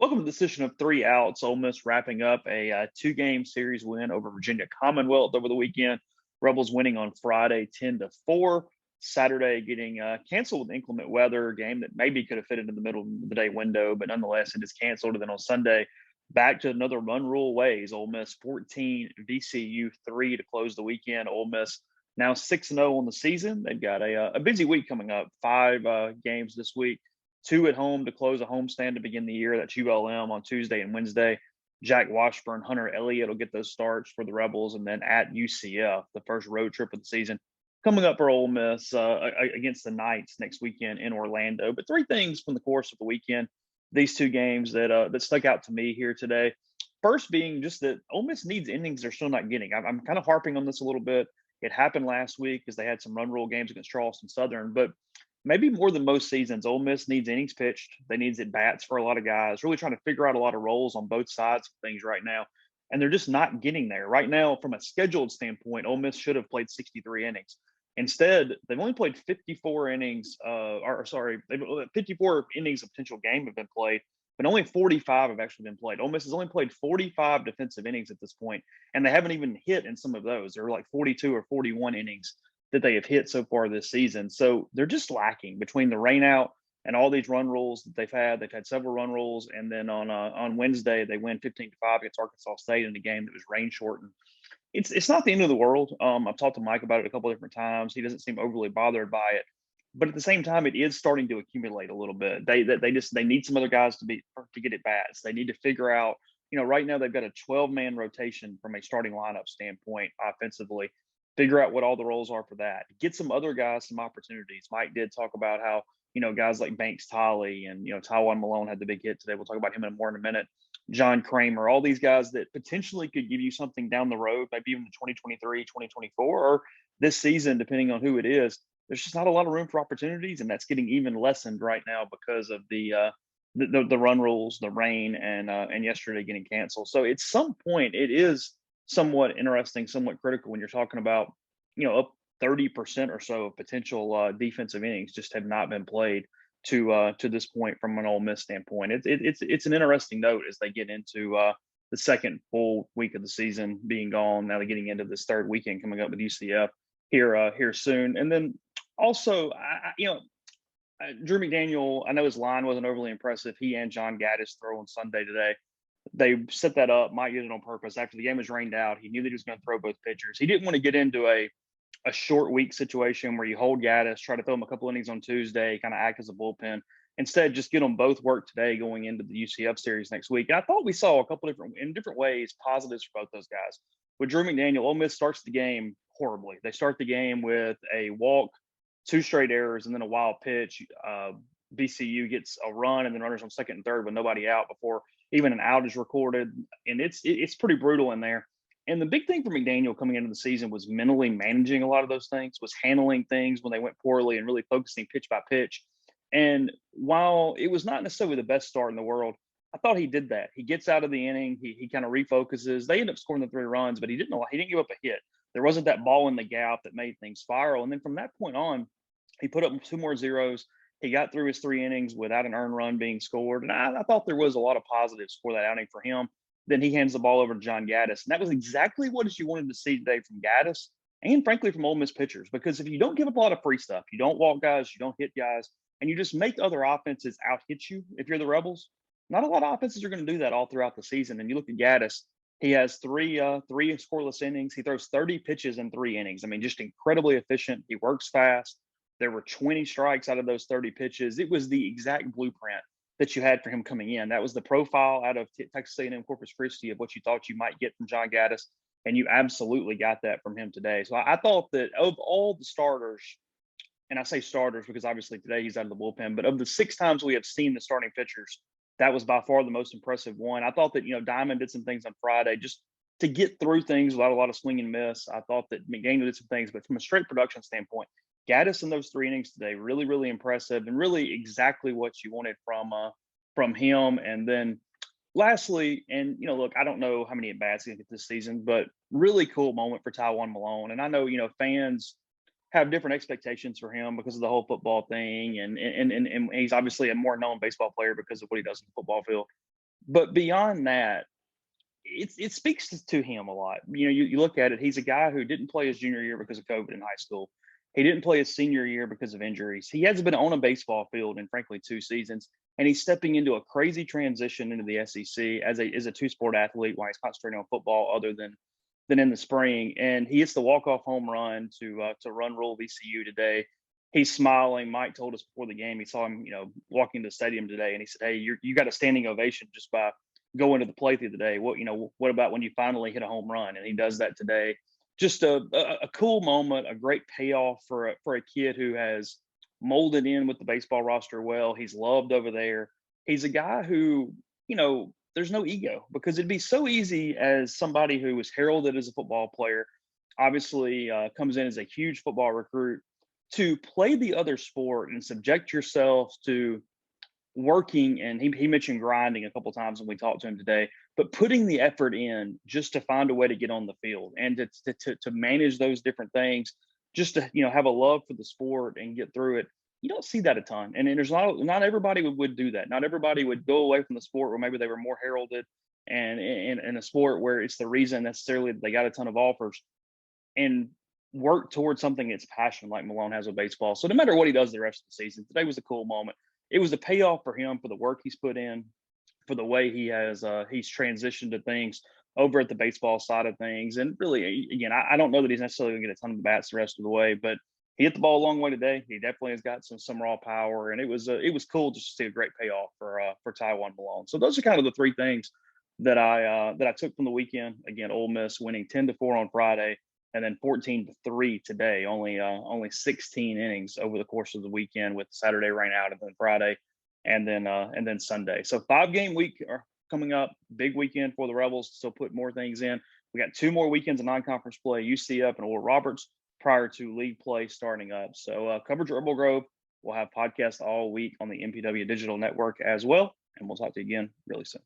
Welcome to the session of three outs. Ole Miss wrapping up a two-game series win over Virginia Commonwealth over the weekend. Rebels winning on Friday 10-4. Saturday getting canceled with inclement weather, a game that maybe could have fit into the middle of the day window, but nonetheless it is canceled. And then on Sunday, back to another run rule ways. Ole Miss 14, VCU 3 to close the weekend. Ole Miss now 6-0 on the season. They've got a busy week coming up. Five games this week. Two at home to close a homestand to begin the year. That's ULM on Tuesday and Wednesday. Jack Washburn, Hunter Elliott will get those starts for the Rebels. And then at UCF, the first road trip of the season, coming up for Ole Miss against the Knights next weekend in Orlando. But three things from the course of the weekend, these two games that stuck out to me here today. First being just that Ole Miss needs innings they're still not getting. I'm kind of harping on this a little bit. It happened last week because they had some run rule games against Charleston Southern, but maybe more than most seasons, Ole Miss needs innings pitched. They needs at bats for a lot of guys, really trying to figure out a lot of roles on both sides of things right now. And they're just not getting there. Right now, from a scheduled standpoint, Ole Miss should have played 63 innings. Instead, they've only played 54 innings, 54 innings of potential game have been played, but only 45 have actually been played. Ole Miss has only played 45 defensive innings at this point, and they haven't even hit in some of those. They're like 42 or 41 innings that they have hit so far this season. So they're just lacking between the rain out and all these run rules that they've had. They've had several run rules, and then on Wednesday they win 15-5 against Arkansas State in a game that was rain shortened. It's not the end of the world. I've talked to Mike about it a couple of different times. He doesn't seem overly bothered by it, but at the same time, it is starting to accumulate a little bit. They need some other guys to get at bats. They need to figure out. Right now they've got a 12-man rotation from a starting lineup standpoint offensively. Figure out what all the roles are for that. Get some other guys some opportunities. Mike did talk about how, guys like Banks Tolley and, Tywone Malone had the big hit today. We'll talk about him more in a minute. John Kramer, all these guys that potentially could give you something down the road, maybe even the 2023, 2024, or this season, depending on who it is. There's just not a lot of room for opportunities, and that's getting even lessened right now because of the run rules, the rain, and yesterday getting canceled. So at some point, it is somewhat interesting, somewhat critical when you're talking about, up 30% or so of potential defensive innings just have not been played to this point from an Ole Miss standpoint. It's an interesting note as they get into the second full week of the season being gone. Now they're getting into this third weekend coming up with UCF here soon, and then also Drew McDaniel. I know his line wasn't overly impressive. He and John Gaddis throw on Sunday today. They set that up. Mike did it on purpose. After the game was rained out, he knew that he was going to throw both pitchers. He didn't want to get into a short week situation where you hold Gaddis, try to throw him a couple innings on Tuesday, kind of act as a bullpen. Instead, just get them both work today going into the UCF series next week. And I thought we saw a couple different ways positives for both those guys. With Drew McDaniel, Ole Miss starts the game horribly. They start the game with a walk, two straight errors, and then a wild pitch. VCU gets a run and then runners on second and third with nobody out before even an out is recorded. And it's pretty brutal in there. And the big thing for McDaniel coming into the season was mentally managing a lot of those things, was handling things when they went poorly and really focusing pitch by pitch. And while it was not necessarily the best start in the world, I thought he did that. He gets out of the inning. He kind of refocuses. They end up scoring the 3 runs, but he didn't give up a hit. There wasn't that ball in the gap that made things spiral. And then from that point on, he put up 2 more zeros. He got through his 3 innings without an earned run being scored. And I thought there was a lot of positives for that outing for him. Then he hands the ball over to John Gaddis. And that was exactly what you wanted to see today from Gaddis and, frankly, from Ole Miss pitchers. Because if you don't give up a lot of free stuff, you don't walk guys, you don't hit guys, and you just make other offenses out-hit you if you're the Rebels, not a lot of offenses are going to do that all throughout the season. And you look at Gaddis, he has three scoreless innings. He throws 30 pitches in 3 innings. I mean, just incredibly efficient. He works fast. There were 20 strikes out of those 30 pitches. It was the exact blueprint that you had for him coming in. That was the profile out of Texas A&M Corpus Christi of what you thought you might get from John Gaddis, and you absolutely got that from him today. So I thought that of all the starters, and I say starters because obviously today he's out of the bullpen, but of the 6 times we have seen the starting pitchers, that was by far the most impressive one. I thought that, Diamond did some things on Friday just to get through things without a lot of swing and miss. I thought that McDaniel did some things, but from a straight production standpoint, Gaddis in those 3 innings today, really, really impressive and really exactly what you wanted from him. And then lastly, and, look, I don't know how many at-bats he'll get this season, but really cool moment for Tywone Malone. And I know, fans have different expectations for him because of the whole football thing. And he's obviously a more known baseball player because of what he does in the football field. But beyond that, it speaks to him a lot. You look at it, he's a guy who didn't play his junior year because of COVID in high school. He didn't play his senior year because of injuries. He hasn't been on a baseball field in frankly 2 seasons, and he's stepping into a crazy transition into the SEC as a two-sport athlete while he's concentrating on football other than in the spring. And he hits the walk-off home run to run rule VCU today. He's smiling. Mike told us before the game he saw him, walking to the stadium today, and he said, "Hey, you got a standing ovation just by going to the plate the other day. What about when you finally hit a home run?" And he does that today. Just a cool moment, a great payoff for a kid who has molded in with the baseball roster well. He's loved over there. He's a guy who, there's no ego, because it'd be so easy as somebody who was heralded as a football player, obviously comes in as a huge football recruit, to play the other sport and subject yourself to working. And he mentioned grinding a couple of times when we talked to him today, but putting the effort in just to find a way to get on the field and to manage those different things, just to have a love for the sport and get through it. You don't see that a ton, and there's not everybody would do that. Not everybody would go away from the sport where maybe they were more heralded, and in a sport where it's the reason necessarily that they got a ton of offers, and work towards something that's passion like Malone has with baseball. So no matter what he does the rest of the season, today was a cool moment. It was a payoff for him for the work he's put in, for the way he's transitioned to things over at the baseball side of things. And really, again, I don't know that he's necessarily gonna get a ton of bats the rest of the way, but he hit the ball a long way today. He definitely has got some raw power, and it was cool just to see a great payoff for Tywone Malone. So those are kind of the three things that I took from the weekend. Again, Ole Miss winning 10-4 on Friday, and then 14-3 today. Only 16 innings over the course of the weekend, with Saturday rain out, and then Friday, and then Sunday. So 5-game week are coming up. Big weekend for the Rebels. Still put more things in. We got 2 more weekends of non-conference play, UCF and Oral Roberts, prior to league play starting up. So coverage at Rebel Grove. We'll have podcasts all week on the MPW Digital Network as well, and we'll talk to you again really soon.